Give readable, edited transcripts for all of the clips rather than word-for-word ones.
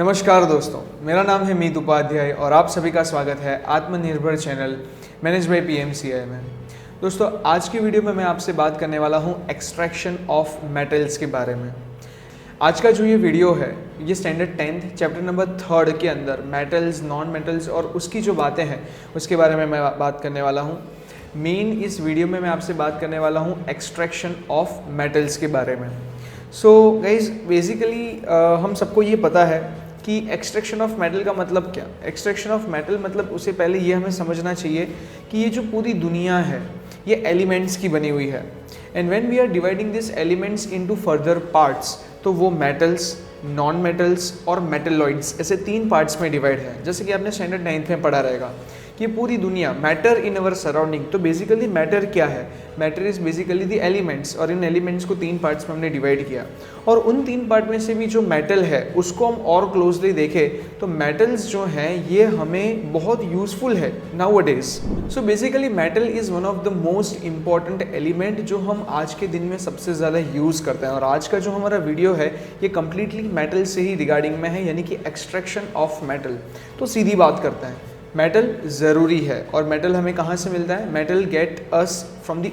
नमस्कार दोस्तों, मेरा नाम है मीत उपाध्याय और आप सभी का स्वागत है आत्मनिर्भर चैनल मैनेज बाय पीएमसीआई में। दोस्तों, आज की वीडियो में मैं आपसे बात करने वाला हूं एक्सट्रैक्शन ऑफ मेटल्स के बारे में। आज का जो ये वीडियो है ये स्टैंडर्ड 10th चैप्टर नंबर 3 के अंदर मेटल्स, नॉन मेटल्स और उसकी जो बातें हैं उसके बारे में मैं बात करने वाला हूँ। मेन इस वीडियो में मैं आपसे बात करने वाला हूँ एक्सट्रैक्शन ऑफ मेटल्स के बारे में। सो गाइज, बेसिकली हम सबको ये पता है कि एक्सट्रैक्शन ऑफ मेटल का मतलब क्या। एक्सट्रैक्शन ऑफ मेटल मतलब उससे पहले ये हमें समझना चाहिए कि ये जो पूरी दुनिया है ये एलिमेंट्स की बनी हुई है। And when we are dividing this elements into further parts, तो वो मेटल्स, नॉन मेटल्स और मेटलॉइड्स ऐसे 3 पार्ट्स में डिवाइड है। जैसे कि आपने स्टैंडर्ड 9th में पढ़ा रहेगा कि पूरी दुनिया मैटर इन अवर सराउंडिंग। तो बेसिकली मैटर क्या है? Matter is basically the elements, और इन एलिमेंट्स को 3 पार्ट्स में हमने डिवाइड किया। और उन 3 पार्ट में से भी जो मेटल है उसको हम और क्लोजली देखें तो मेटल्स जो हैं ये हमें बहुत यूजफुल है nowadays. So basically metal is one of the most important element जो हम आज के दिन में सबसे ज़्यादा यूज़ करते हैं। और आज का जो हमारा वीडियो है ये कम्प्लीटली मेटल से ही रिगार्डिंग में है, यानी कि एक्सट्रैक्शन ऑफ मेटल। तो सीधी बात करते हैं, मेटल ज़रूरी है। और मेटल हमें कहाँ से मिलता है? Metal get us from the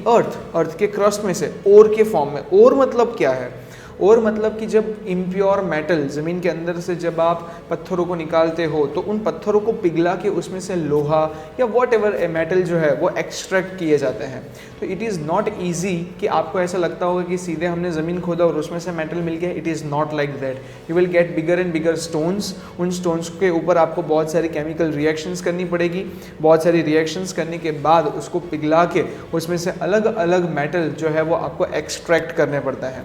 earth के क्रस्ट में से, ओर के फॉर्म में। ओर मतलब क्या है? और मतलब कि जब इम्प्योर मेटल ज़मीन के अंदर से जब आप पत्थरों को निकालते हो तो उन पत्थरों को पिघला के उसमें से लोहा या वॉट एवर मेटल जो है वो एक्सट्रैक्ट किए जाते हैं। तो इट इज़ नॉट ईजी कि आपको ऐसा लगता होगा कि सीधे हमने ज़मीन खोदा और उसमें से मेटल मिल गया। It is not like that. You will get bigger and bigger stones. उन स्टोन्स के ऊपर आपको बहुत सारी केमिकल रिएक्शंस करनी पड़ेगी। बहुत सारी रिएक्शंस करने के बाद उसको पिघला के उसमें से अलग अलग मेटल जो है वो आपको एक्सट्रैक्ट करने पड़ता है।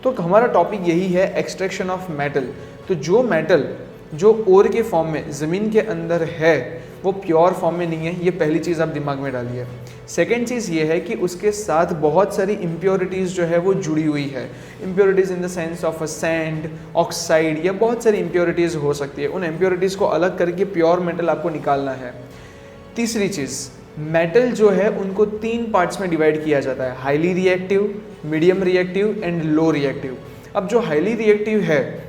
तो हमारा टॉपिक यही है, एक्सट्रैक्शन ऑफ मेटल। तो जो मेटल जो ओर के फॉर्म में ज़मीन के अंदर है वो प्योर फॉर्म में नहीं है, ये पहली चीज़ आप दिमाग में डालिए। सेकेंड चीज़ ये है कि उसके साथ बहुत सारी इम्प्योरिटीज़ जो है वो जुड़ी हुई है। Impurities in the sense of a sand, oxide या बहुत सारी इम्प्योरिटीज़ हो सकती है। उन इम्प्योरिटीज़ को अलग करके प्योर मेटल आपको निकालना है। तीसरी चीज़, मेटल जो है उनको 3 पार्ट्स में डिवाइड किया जाता है, highly reactive, medium reactive and low reactive. अब जो हाईली रिएक्टिव है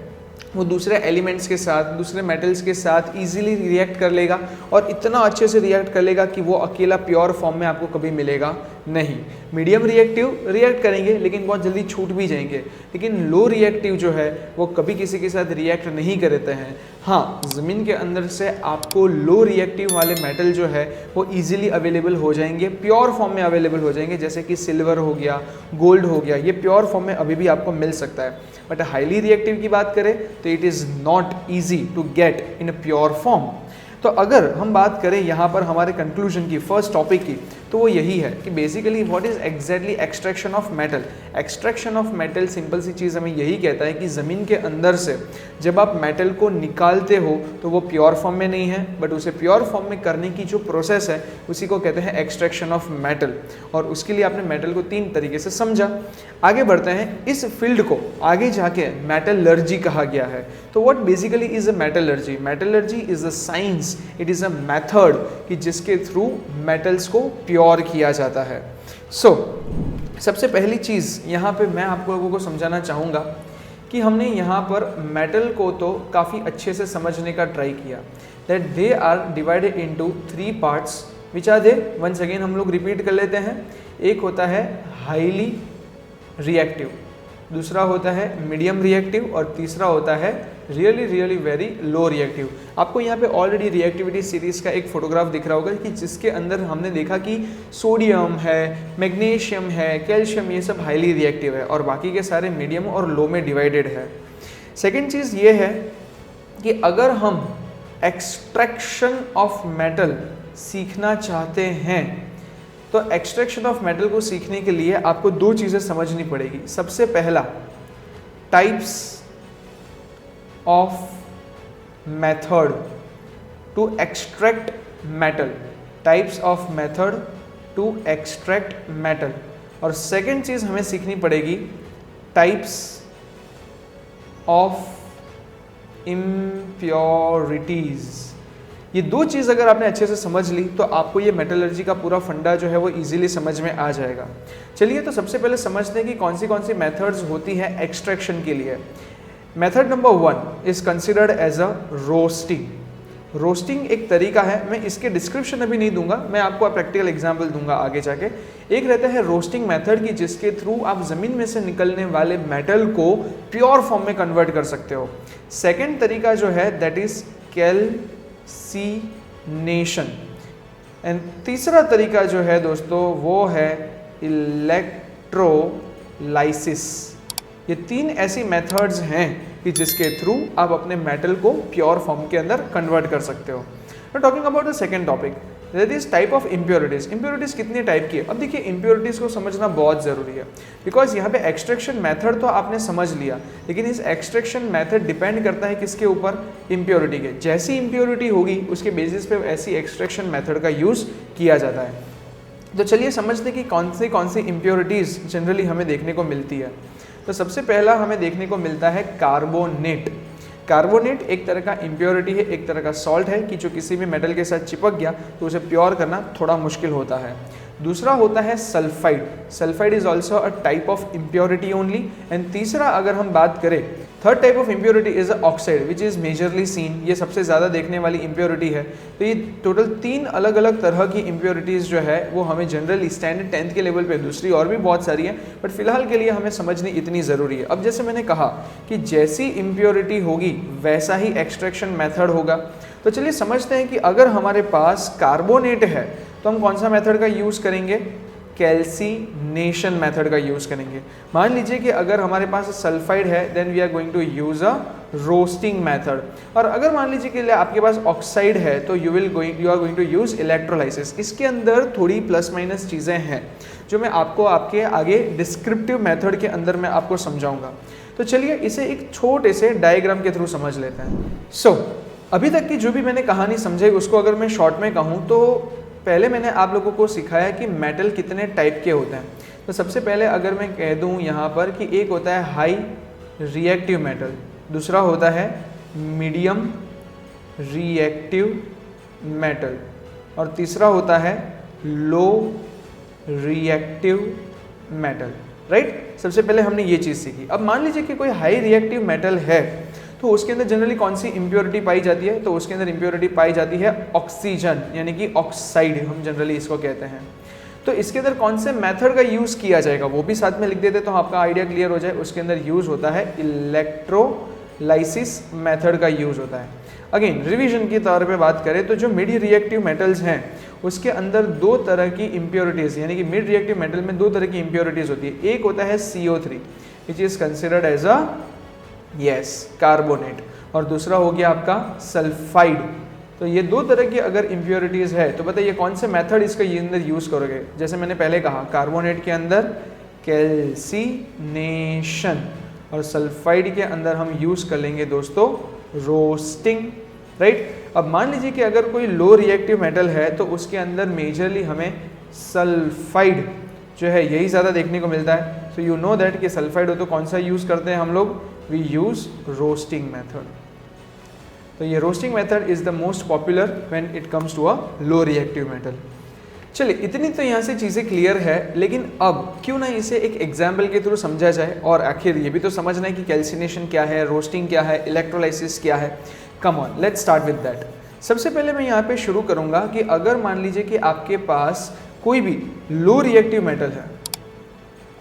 वो दूसरे एलिमेंट्स के साथ, दूसरे मेटल्स के साथ इजीली रिएक्ट कर लेगा और इतना अच्छे से रिएक्ट कर लेगा कि वो अकेला प्योर फॉर्म में आपको कभी मिलेगा नहीं। मीडियम रिएक्टिव रिएक्ट करेंगे लेकिन बहुत जल्दी छूट भी जाएंगे। लेकिन लो रिएक्टिव जो है वो कभी किसी के साथ रिएक्ट नहीं करते हैं। हाँ, ज़मीन के अंदर से आपको लो रिएक्टिव वाले मेटल जो है वो ईजिली अवेलेबल हो जाएंगे, प्योर फॉर्म में अवेलेबल हो जाएंगे। जैसे कि सिल्वर हो गया, गोल्ड हो गया, ये प्योर फॉर्म में अभी भी आपको मिल सकता है। बट हाईली रिएक्टिव की बात करें तो it is not easy to get in a pure form. तो अगर हम बात करें यहाँ पर हमारे कंक्लूजन की, फर्स्ट टॉपिक की, तो वो यही है कि basically what is exactly extraction of metal. Extraction of metal simple सी चीज़ हमें यही कहता है कि ज़मीन के अंदर से जब आप मेटल को निकालते हो तो वो प्योर फॉर्म में नहीं है, बट उसे प्योर फॉर्म में करने की जो प्रोसेस है उसी को कहते हैं एक्सट्रैक्शन ऑफ मेटल। और उसके लिए आपने मेटल को 3 तरीके से समझा। आगे बढ़ते हैं, इस फील्ड को आगे जाके मेटलर्जी कहा गया है। तो what basically is a metallurgy? Metallurgy is a science, it is a method कि जिसके थ्रू मेटल्स को प्योर किया जाता है। सबसे पहली चीज़ यहाँ पे मैं आप लोगों को समझाना चाहूँगा कि हमने यहाँ पर मेटल को तो काफ़ी अच्छे से समझने का ट्राई किया, that they are divided into 3 parts which are they. Once again हम लोग रिपीट कर लेते हैं। एक होता है हाईली रिएक्टिव, दूसरा होता है मीडियम रिएक्टिव और तीसरा होता है रियली वेरी लो रिएक्टिव। आपको यहाँ पे ऑलरेडी रिएक्टिविटी सीरीज़ का एक फोटोग्राफ दिख रहा होगा कि जिसके अंदर हमने देखा कि सोडियम है, मैग्नीशियम है, कैल्शियम, ये सब हाईली रिएक्टिव है और बाकी के सारे मीडियम और लो में डिवाइडेड है। सेकेंड चीज़ ये है कि अगर हम एक्सट्रैक्शन ऑफ मेटल सीखना चाहते हैं तो एक्सट्रैक्शन ऑफ मेटल को सीखने के लिए आपको 2 चीज़ें समझनी पड़ेगी। सबसे पहला, types of method to extract metal, types of method to extract metal. और सेकेंड चीज़ हमें सीखनी पड़ेगी, टाइप्स ऑफ इम्प्योरिटीज़। ये 2 चीज़ अगर आपने अच्छे से समझ ली तो आपको ये मेटलर्जी का पूरा फंडा जो है वो इजीली समझ में आ जाएगा। चलिए तो सबसे पहले समझते हैं कि कौन सी मेथड्स होती हैं एक्सट्रैक्शन के लिए। Method number 1 is considered as a roasting. Roasting एक तरीका है, मैं इसके डिस्क्रिप्शन अभी नहीं दूंगा, मैं आपको प्रैक्टिकल एग्जांपल दूंगा आगे जाके। एक रहता है रोस्टिंग मेथड की जिसके थ्रू आप जमीन में से निकलने वाले मेटल को प्योर फॉर्म में कन्वर्ट कर सकते हो। सेकेंड तरीका जो है दैट इज कैल्सीनेशन, एंड तीसरा तरीका जो है दोस्तों वो है इलेक्ट्रोलाइसिस। ये 3 ऐसी मेथड्स हैं कि जिसके थ्रू आप अपने मेटल को प्योर फॉर्म के अंदर कन्वर्ट कर सकते हो। Talking about the second topic that is type of impurities. Impurities कितने टाइप की है? अब देखिए इम्प्योरिटीज को समझना बहुत ज़रूरी है, बिकॉज यहाँ पे एक्सट्रैक्शन मेथड तो आपने समझ लिया, लेकिन इस एक्सट्रैक्शन मेथड डिपेंड करता है किसके ऊपर? इम्प्योरिटी के। जैसी इम्प्योरिटी होगी उसके बेसिस पे ऐसी एक्सट्रैक्शन मेथड का यूज़ किया जाता है। तो चलिए समझते कि कौन सी इम्प्योरिटीज़ जनरली हमें देखने को मिलती है। तो सबसे पहला हमें देखने को मिलता है कार्बोनेट। कार्बोनेट एक तरह का इम्प्योरिटी है, एक तरह का सॉल्ट है कि जो किसी भी मेटल के साथ चिपक गया तो उसे प्योर करना थोड़ा मुश्किल होता है। दूसरा होता है sulphide. Sulphide is also a type of impurity only. And तीसरा अगर हम बात करें, third type of impurity is oxide which is majorly seen. ये सबसे ज़्यादा देखने वाली इम्प्योरिटी है। तो ये टोटल 3 अलग अलग तरह की इम्प्योरिटीज़ जो है वो हमें जनरली स्टैंडर्ड 10th के लेवल पे, दूसरी और भी बहुत सारी है, बट फिलहाल के लिए हमें समझनी इतनी ज़रूरी है। अब जैसे मैंने कहा कि जैसी इम्प्योरिटी होगी वैसा ही एक्सट्रैक्शन मेथड होगा। तो चलिए समझते हैं कि अगर हमारे पास कार्बोनेट है तो हम कौन सा मेथड का यूज़ करेंगे? कैल्सीनेशन मेथड का यूज़ करेंगे। मान लीजिए कि अगर हमारे पास सल्फाइड है then we are going to use a roasting method. और अगर मान लीजिए कि आपके पास ऑक्साइड है तो you are going to use electrolysis. इसके अंदर थोड़ी प्लस माइनस चीज़ें हैं जो मैं आपको आपके आगे डिस्क्रिप्टिव मेथड के अंदर मैं आपको समझाऊंगा। तो चलिए इसे एक छोटे से डायग्राम के थ्रू समझ लेते हैं। अभी तक की जो भी मैंने कहानी समझाई उसको अगर मैं शॉर्ट में कहूँ तो पहले मैंने आप लोगों को सिखाया कि मेटल कितने टाइप के होते हैं। तो सबसे पहले अगर मैं कह दूं यहाँ पर कि एक होता है हाई रिएक्टिव मेटल, दूसरा होता है मीडियम रिएक्टिव मेटल, और तीसरा होता है लो रिएक्टिव मेटल, राइट। सबसे पहले हमने ये चीज़ सीखी। अब मान लीजिए कि कोई हाई रिएक्टिव मेटल है तो उसके अंदर जनरली कौन सी इम्प्योरिटी पाई जाती है? तो उसके अंदर इम्प्योरिटी पाई जाती है ऑक्सीजन, यानी कि ऑक्साइड हम जनरली इसको कहते हैं। तो इसके अंदर कौन से मेथड का यूज़ किया जाएगा वो भी साथ में लिख देते तो आपका आइडिया क्लियर हो जाए। उसके अंदर यूज़ होता है इलेक्ट्रोलाइसिस मेथड का यूज़ होता है। अगेन रिवीजन के तौर पे बात करें तो जो मिड रिएक्टिव मेटल्स हैं उसके अंदर 2 तरह की इम्प्योरिटीज़, यानी कि मिड रिएक्टिव मेटल में 2 तरह की इम्प्योरिटीज़ होती है। एक होता है CO3 which is considered as a carbonate, और दूसरा हो गया आपका सल्फाइड। तो ये 2 तरह की अगर इम्प्योरिटीज़ है तो बताइए कौन से मेथड इसका ये अंदर यूज़ करोगे? जैसे मैंने पहले कहा कार्बोनेट के अंदर कैल्सीनेशन और सल्फाइड के अंदर हम यूज़ कर लेंगे दोस्तों रोस्टिंग, राइट। अब मान लीजिए कि अगर कोई लो रिएक्टिव मेटल है तो उसके अंदर मेजरली हमें सल्फाइड जो है यही ज़्यादा देखने को मिलता है। सो यू नो दैट कि सल्फाइड हो तो कौन सा यूज़ करते हैं हम लोग? We use roasting method. तो ये roasting method is the most popular when it comes to a low reactive metal. चलिए इतनी तो यहाँ से चीज़ें क्लियर है, लेकिन अब क्यों ना इसे एक एग्जाम्पल के थ्रू समझा जाए, और आखिर ये भी तो समझना है कि कैल्सीनेशन क्या है, रोस्टिंग क्या है, इलेक्ट्रोलाइसिस क्या है। Come on let's start with that. सबसे पहले मैं यहाँ पे शुरू करूँगा कि अगर मान लीजिए कि आपके पास कोई भी लो रिएक्टिव मेटल है,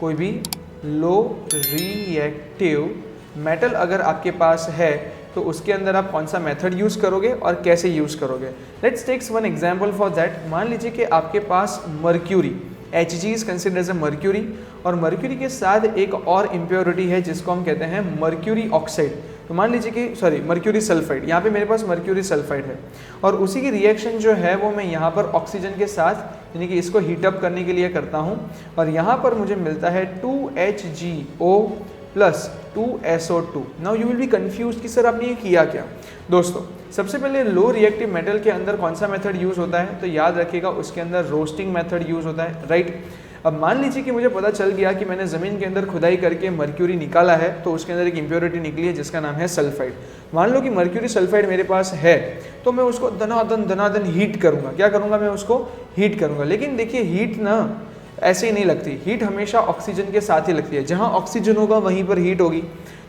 कोई भी लो रिएक्टिव मेटल अगर आपके पास है तो उसके अंदर आप कौन सा मेथड यूज़ करोगे और कैसे यूज़ करोगे? Let's take one example for that. मान लीजिए कि आपके पास mercury, Hg is considered as a mercury, और मर्क्यूरी के साथ एक और इम्प्योरिटी है जिसको हम कहते हैं मर्क्यूरी ऑक्साइड। तो मान लीजिए कि मर्क्यूरी सल्फाइड, यहाँ पे मेरे पास मर्क्यूरी सल्फाइड है, और उसी की रिएक्शन जो है वो मैं यहाँ पर ऑक्सीजन के साथ यानी कि इसको हीटअप करने के लिए करता हूँ, और यहाँ पर मुझे मिलता है 2HgO plus 2SO2। Now you will be confuse कि सर आपने ये किया क्या? दोस्तों सबसे पहले लो रिएक्टिव मेटल के अंदर कौन सा मेथड यूज़ होता है? तो याद रखिएगा उसके अंदर रोस्टिंग मेथड यूज़ होता है, राइट। अब मान लीजिए कि मुझे पता चल गया कि मैंने ज़मीन के अंदर खुदाई करके मर्क्यूरी निकाला है, तो उसके अंदर एक इम्प्योरिटी निकली है जिसका नाम है सल्फाइड। मान लो कि मर्क्यूरी सल्फाइड मेरे पास है, तो मैं उसको दनादन हीट करूँगा। क्या करूँगा? मैं उसको हीट करूँगा। लेकिन देखिए हीट ना ऐसे ही नहीं लगती, हीट हमेशा ऑक्सीजन के साथ ही लगती है, जहाँ ऑक्सीजन होगा वहीं पर हीट होगी।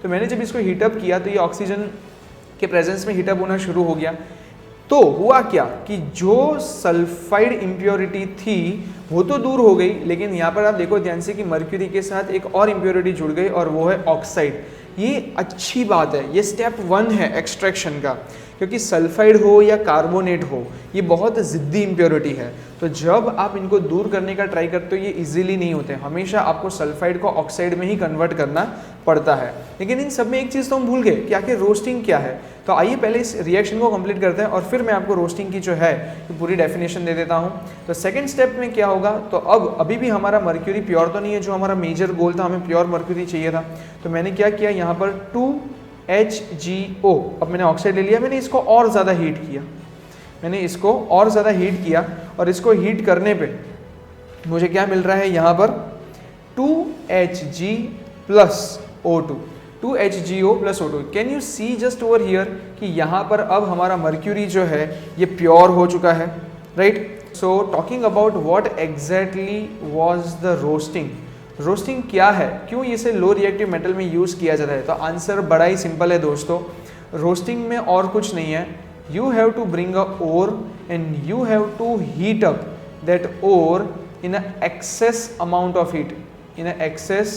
तो मैंने जब इसको हीटअप किया तो ये ऑक्सीजन के प्रेजेंस में हीटअप होना शुरू हो गया। तो हुआ क्या कि जो सल्फाइड इम्प्योरिटी थी वो तो दूर हो गई, लेकिन यहाँ पर आप देखो ध्यान से कि मर्क्यूरी के साथ एक और इम्प्योरिटी जुड़ गई और वो है ऑक्साइड। ये अच्छी बात है, ये स्टेप 1 है एक्सट्रैक्शन का, क्योंकि सल्फाइड हो या कार्बोनेट हो ये बहुत ज़िद्दी इम्प्योरिटी है। तो जब आप इनको दूर करने का ट्राई करते हो ये इजीली नहीं होते, हमेशा आपको सल्फाइड को ऑक्साइड में ही कन्वर्ट करना पड़ता है। लेकिन इन सब में एक चीज़ तो हम भूल गए कि आखिर रोस्टिंग क्या है। तो आइए पहले इस रिएक्शन को कंप्लीट करते हैं और फिर मैं आपको रोस्टिंग की जो है तो पूरी डेफिनेशन दे देता हूँ। तो सेकेंड स्टेप में क्या होगा, तो अभी भी हमारा मर्क्यूरी प्योर तो नहीं है, जो हमारा मेजर गोल था, हमें प्योर मर्क्यूरी चाहिए था। तो मैंने क्या किया, यहाँ पर 2HgO, अब मैंने ऑक्साइड ले लिया, मैंने इसको और ज़्यादा हीट किया, और इसको हीट करने पे मुझे क्या मिल रहा है, यहाँ पर 2Hg plus O2, 2HgO plus O2। Can you see just over here कि यहाँ पर अब हमारा मर्क्यूरी जो है ये प्योर हो चुका है, right. So talking about what exactly was the roasting, roasting क्या है, क्यों इसे लो रिएक्टिव मेटल में यूज़ किया जाता है। तो आंसर बड़ा ही सिंपल है दोस्तों, रोस्टिंग में और कुछ नहीं है, you have to bring a ore and you have to heat up that ore in an excess amount of heat, in an excess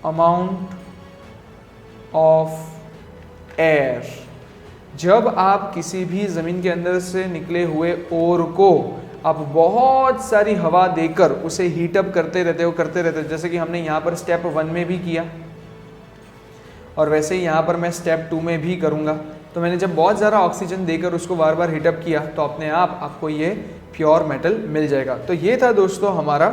amount of air। जब आप किसी भी ज़मीन के अंदर से निकले हुए ओर को आप बहुत सारी हवा देकर उसे हीटअप करते रहते हो, जैसे कि हमने यहाँ पर स्टेप 1 में भी किया और वैसे ही यहाँ पर मैं स्टेप 2 में भी करूँगा। तो मैंने जब बहुत ज़्यादा ऑक्सीजन देकर उसको बार बार हीटअप किया तो अपने आप आपको ये प्योर मेटल मिल जाएगा। तो ये था दोस्तों हमारा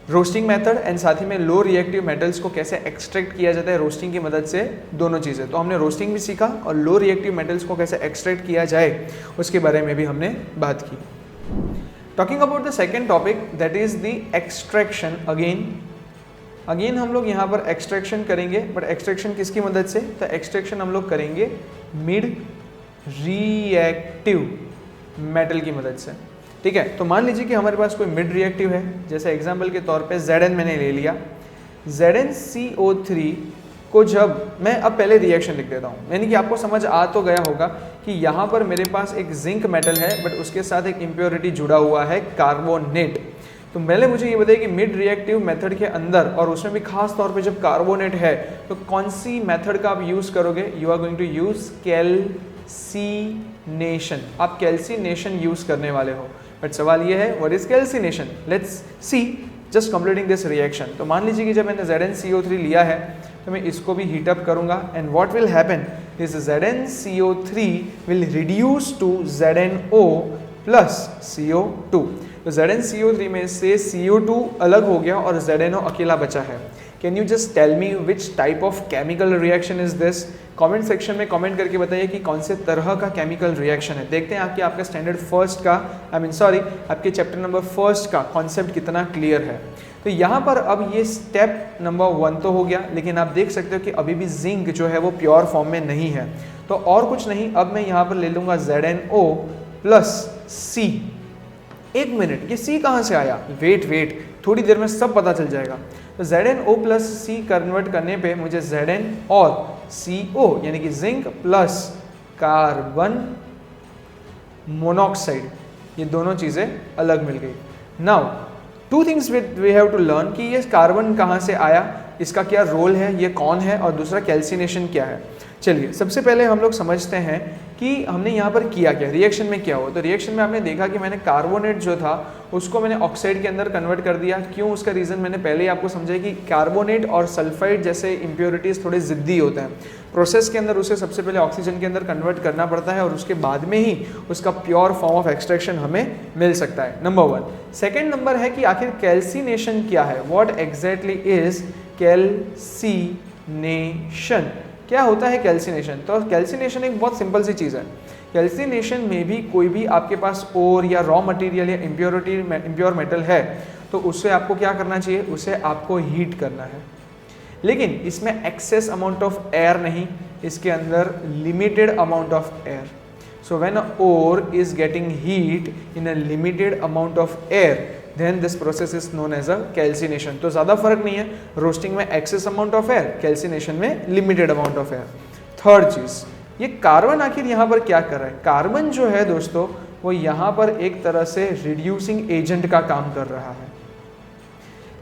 रोस्टिंग मेथड एंड साथ ही में लो रिएक्टिव मेटल्स को कैसे एक्सट्रैक्ट किया जाता है रोस्टिंग की मदद से, दोनों चीज़ें। तो हमने रोस्टिंग भी सीखा और लो रिएक्टिव मेटल्स को कैसे एक्सट्रैक्ट किया जाए उसके बारे में भी हमने बात की। Talking about the second topic that is the extraction. Again हम लोग यहाँ पर एक्सट्रैक्शन करेंगे, बट एक्सट्रैक्शन किसकी मदद से, तो एक्सट्रैक्शन हम लोग करेंगे मिड रिएक्टिव मेटल की मदद से, ठीक है। तो मान लीजिए कि हमारे पास कोई मिड रिएक्टिव है, जैसे एग्जांपल के तौर पे Zn मैंने ले लिया। ZnCO3 को जब मैं अब पहले रिएक्शन लिख देता हूँ, यानी कि आपको समझ आ तो गया होगा कि यहाँ पर मेरे पास एक जिंक मेटल है बट उसके साथ एक इम्प्योरिटी जुड़ा हुआ है कार्बोनेट। तो पहले मुझे ये बताइए कि मिड रिएक्टिव मेथड के अंदर और उसमें भी खास तौर पे जब कार्बोनेट है तो कौन सी मेथड का आप यूज़ करोगे, you are going to use calcination. आप कैल्सीनेशन यूज़ करने वाले हो। बट सवाल ये है what is calcination, let's see just completing this reaction. तो मान लीजिए कि जब मैंने ZnCO3 लिया है तो मैं इसको भी हीटअप करूंगा and what will happen is ZnCO3 will reduce to ZnO plus CO2। तो ZnCO3 में से CO2 अलग हो गया और ZnO अकेला बचा है। Can you just tell me which type of chemical reaction is this. Comment section में कमेंट करके बताइए कि कौन से तरह का केमिकल रिएक्शन है। देखते हैं आपका स्टैंडर्ड फर्स्ट का आपके चैप्टर नंबर 1 का कॉन्सेप्ट कितना क्लियर है। तो यहाँ पर अब ये स्टेप नंबर 1 तो हो गया, लेकिन आप देख सकते हो कि अभी भी जिंक जो है वो प्योर फॉर्म में नहीं है। तो और कुछ नहीं, अब मैं यहाँ पर ले लूँगा ZnO प्लस C। एक मिनट, ये C कहाँ से आया, वेट थोड़ी देर में सब पता चल जाएगा। तो ZnO प्लस C कन्वर्ट करने पे मुझे Zn और CO यानी कि जिंक प्लस कार्बन मोनोऑक्साइड, ये दोनों चीज़ें अलग मिल गई। Now two things we have to learn कि ये कार्बन कहाँ से आया, इसका क्या रोल है, ये कौन है, और दूसरा कैल्सिनेशन क्या है। चलिए सबसे पहले हम लोग समझते हैं कि हमने यहाँ पर किया क्या, रिएक्शन में क्या हुआ। तो रिएक्शन में आपने देखा कि मैंने कार्बोनेट जो था उसको मैंने ऑक्साइड के अंदर कन्वर्ट कर दिया। क्यों, उसका रीज़न मैंने पहले ही आपको समझाया कि कार्बोनेट और सल्फाइड जैसे इम्प्योरिटीज़ थोड़े ज़िद्दी होते हैं। प्रोसेस के अंदर उसे सबसे पहले ऑक्सीजन के अंदर कन्वर्ट करना पड़ता है और उसके बाद में ही उसका प्योर फॉर्म ऑफ एक्सट्रैक्शन हमें मिल सकता है, नंबर 1। सेकेंड नंबर है कि आखिर कैल्सिनेशन क्या है, व्हाट एग्जैक्टली इज कैल्सिनेशन, क्या होता है कैल्सिनेशन। तो कैल्सिनेशन एक बहुत सिंपल सी चीज़ है। कैल्सिनेशन में भी कोई भी आपके पास ओर या रॉ मटेरियल या इम्प्योर मेटल है तो उससे आपको क्या करना चाहिए, उसे आपको हीट करना है। लेकिन इसमें एक्सेस अमाउंट ऑफ एयर नहीं, इसके अंदर limited amount of air. So when a ore is getting heat in a limited amount of air then this process is known as a calcination. तो ज़्यादा फर्क नहीं है, रोस्टिंग में excess amount of air, calcination में limited amount of air. Third चीज़, ये carbon आखिर यहाँ पर क्या कर रहा है? कार्बन जो है दोस्तों वो यहाँ पर एक तरह से रिड्यूसिंग एजेंट का काम कर रहा है।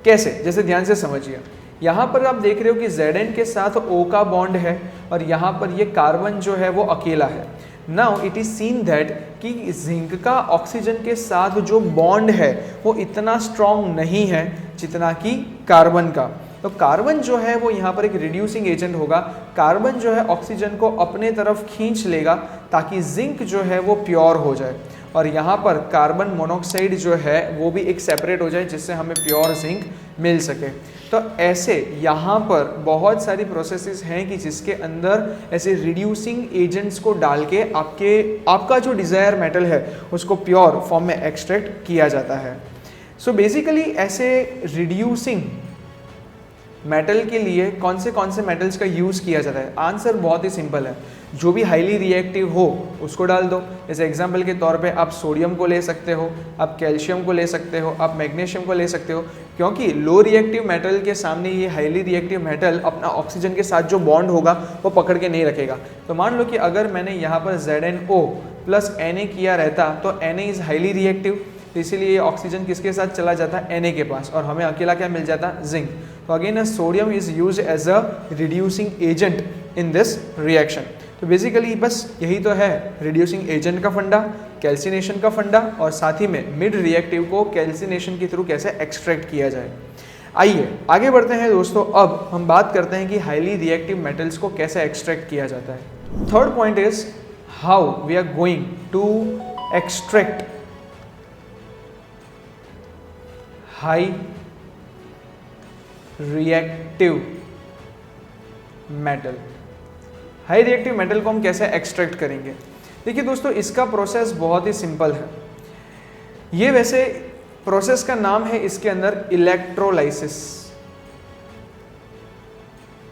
कैसे? जैसे ध्यान से समझिए, यहाँ पर आप देख रहे हो कि Zn के साथ O का बॉन्ड है और यहाँ पर ये कार्बन जो है वो अकेला है। Now it is seen that कि जिंक का ऑक्सीजन के साथ जो बॉन्ड है वो इतना स्ट्रॉन्ग नहीं है जितना कि कार्बन का। तो कार्बन जो है वो यहाँ पर एक रिड्यूसिंग एजेंट होगा। कार्बन जो है ऑक्सीजन को अपने तरफ खींच लेगा ताकि जिंक जो है वो प्योर हो जाए और यहाँ पर कार्बन मोनोऑक्साइड जो है वो भी एक सेपरेट हो जाए जिससे हमें प्योर जिंक मिल सके। तो ऐसे यहाँ पर बहुत सारी प्रोसेसेस हैं कि जिसके अंदर ऐसे रिड्यूसिंग एजेंट्स को डाल के आपका जो डिज़ायर मेटल है उसको प्योर फॉर्म में एक्सट्रैक्ट किया जाता है। सो बेसिकली ऐसे रिड्यूसिंग मेटल के लिए कौन से मेटल्स का यूज़ किया जाता है? आंसर बहुत ही सिंपल है, जो भी हाईली रिएक्टिव हो उसको डाल दो। जैसे एग्जांपल के तौर पे आप सोडियम को ले सकते हो, आप कैल्शियम को ले सकते हो, आप मैग्नीशियम को ले सकते हो, क्योंकि लो रिएक्टिव मेटल के सामने ये हाईली रिएक्टिव मेटल अपना ऑक्सीजन के साथ जो बॉन्ड होगा वो पकड़ के नहीं रखेगा। तो मान लो कि अगर मैंने यहाँ पर ZnO प्लस Na किया रहता तो Na इज़ हाईली रिएक्टिव, तो इसीलिए ये ऑक्सीजन किसके साथ चला जाता है? Na के पास, और हमें अकेला क्या मिल जाता? जिंक। तो again sodium is use as a reducing agent in this reaction. तो बेसिकली बस यही तो है रिड्यूसिंग एजेंट का फंडा, कैल्सिनेशन का फंडा, और साथ ही में मिड रिएक्टिव को कैल्सिनेशन के थ्रू कैसे एक्सट्रैक्ट किया जाए। आइए आगे बढ़ते हैं दोस्तों। अब हम बात करते हैं कि हाईली रिएक्टिव मेटल्स को कैसे एक्सट्रैक्ट किया जाता है। Third point is how we are going to extract high reactive metal. High reactive metal को हम कैसे एक्सट्रैक्ट करेंगे? देखिए दोस्तों, इसका प्रोसेस बहुत ही सिंपल है। ये वैसे प्रोसेस का नाम है इसके अंदर इलेक्ट्रोलाइसिस,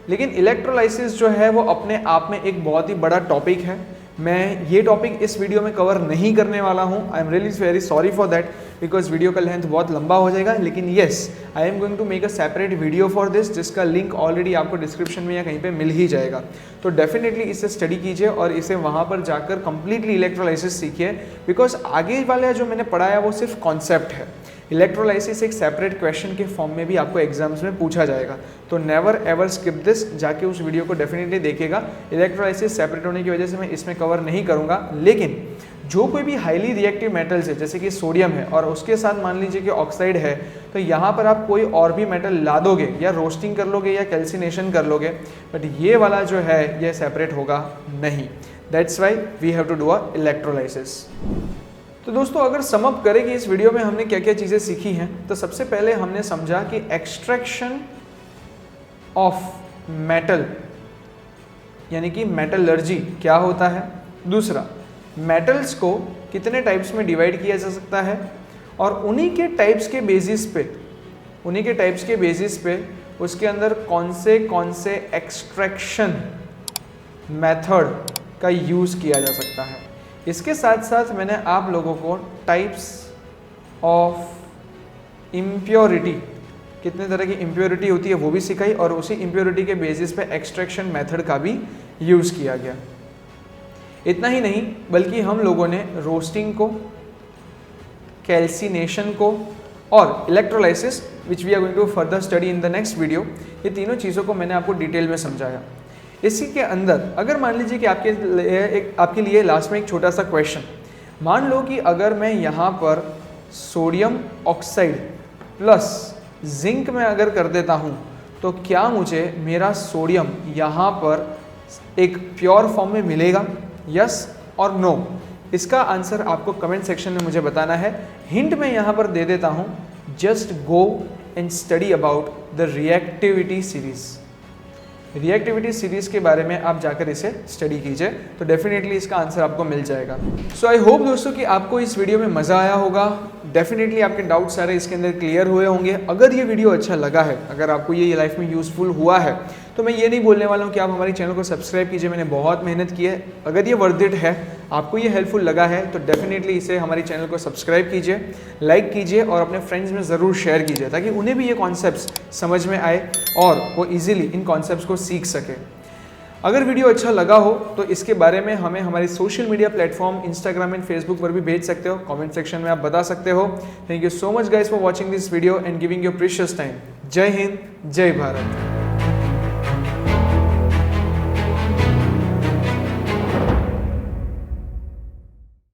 लेकिन इलेक्ट्रोलाइसिस जो है वो अपने आप में एक बहुत ही बड़ा टॉपिक है। मैं ये टॉपिक इस वीडियो में कवर नहीं करने वाला हूँ। I am really very sorry for that, because video का लेंथ बहुत लंबा हो जाएगा। लेकिन yes, I am going to make a separate video for this, जिसका लिंक ऑलरेडी आपको डिस्क्रिप्शन में या कहीं पे मिल ही जाएगा। तो डेफिनेटली इसे स्टडी कीजिए और इसे वहाँ पर जाकर कंप्लीटली इलेक्ट्रोलाइसिस सीखिए, बिकॉज आगे वाला जो मैंने पढ़ाया वो सिर्फ कॉन्सेप्ट है। इलेक्ट्रोलाइसिस एक सेपरेट क्वेश्चन के फॉर्म में भी आपको एग्जाम्स में पूछा जाएगा। तो नेवर एवर स्किप दिस, जाके उस वीडियो को डेफिनेटली देखिएगा। इलेक्ट्रोलाइसिस सेपरेट होने की वजह से मैं इसमें कवर नहीं करूँगा, लेकिन जो कोई भी हाईली रिएक्टिव मेटल्स है, जैसे कि सोडियम है और उसके साथ मान लीजिए कि ऑक्साइड है, तो यहाँ पर आप कोई और भी मेटल ला दोगे या रोस्टिंग कर लोगे या कैल्सिनेशन कर लोगे, बट ये वाला जो है ये सेपरेट होगा नहीं। That's why we have to do a electrolysis. तो दोस्तों, अगर सम अप करें कि इस वीडियो में हमने क्या क्या चीज़ें सीखी हैं, तो सबसे पहले हमने समझा कि एक्सट्रैक्शन ऑफ मेटल यानी कि मेटलर्जी क्या होता है। दूसरा, मेटल्स को कितने टाइप्स में डिवाइड किया जा सकता है, और उन्हीं के टाइप्स के बेसिस पे उसके अंदर कौन से एक्सट्रैक्शन मेथड का यूज़ किया जा सकता है। इसके साथ साथ मैंने आप लोगों को टाइप्स ऑफ इम्प्योरिटी, कितने तरह की इम्प्योरिटी होती है वो भी सिखाई, और उसी इम्प्योरिटी के बेसिस पे एक्सट्रैक्शन मेथड का भी यूज़ किया गया। इतना ही नहीं, बल्कि हम लोगों ने रोस्टिंग को, कैल्सिनेशन को और electrolysis, which we are going to further study in the next video, ये तीनों चीज़ों को मैंने आपको डिटेल में समझाया। इसी के अंदर अगर मान लीजिए कि आपके लिए लास्ट में एक छोटा सा क्वेश्चन, मान लो कि अगर मैं यहाँ पर सोडियम ऑक्साइड प्लस जिंक में अगर कर देता हूँ, तो क्या मुझे मेरा सोडियम यहाँ पर एक प्योर फॉर्म में मिलेगा? यस और नो? इसका आंसर आपको कमेंट सेक्शन में मुझे बताना है। हिंट मैं यहाँ पर दे देता हूँ, just go and study about the reactivity series. Reactivity series के बारे में आप जाकर इसे स्टडी कीजिए, तो डेफिनेटली इसका आंसर आपको मिल जाएगा। सो आई होप दोस्तों कि आपको इस वीडियो में मज़ा आया होगा। डेफिनेटली आपके डाउट सारे इसके अंदर क्लियर हुए होंगे। अगर ये वीडियो अच्छा लगा है, अगर आपको ये लाइफ में यूज़फुल हुआ है, तो मैं ये नहीं बोलने वाला हूँ कि आप हमारे चैनल को सब्सक्राइब कीजिए, मैंने बहुत मेहनत की है। अगर ये वर्थ इट है, आपको ये हेल्पफुल लगा है, तो डेफिनेटली इसे हमारे चैनल को सब्सक्राइब कीजिए, लाइक कीजिए और अपने फ्रेंड्स में ज़रूर शेयर कीजिए, ताकि उन्हें भी ये कॉन्सेप्ट्स समझ में आए और वो ईजिली इन कॉन्सेप्ट्स को सीख सके। अगर वीडियो अच्छा लगा हो तो इसके बारे में हमें हमारी social media platform Instagram and Facebook पर भी भेज सकते हो, कमेंट सेक्शन में आप बता सकते हो। Thank you so much guys for watching this video and giving your precious time. जय हिंद, जय भारत।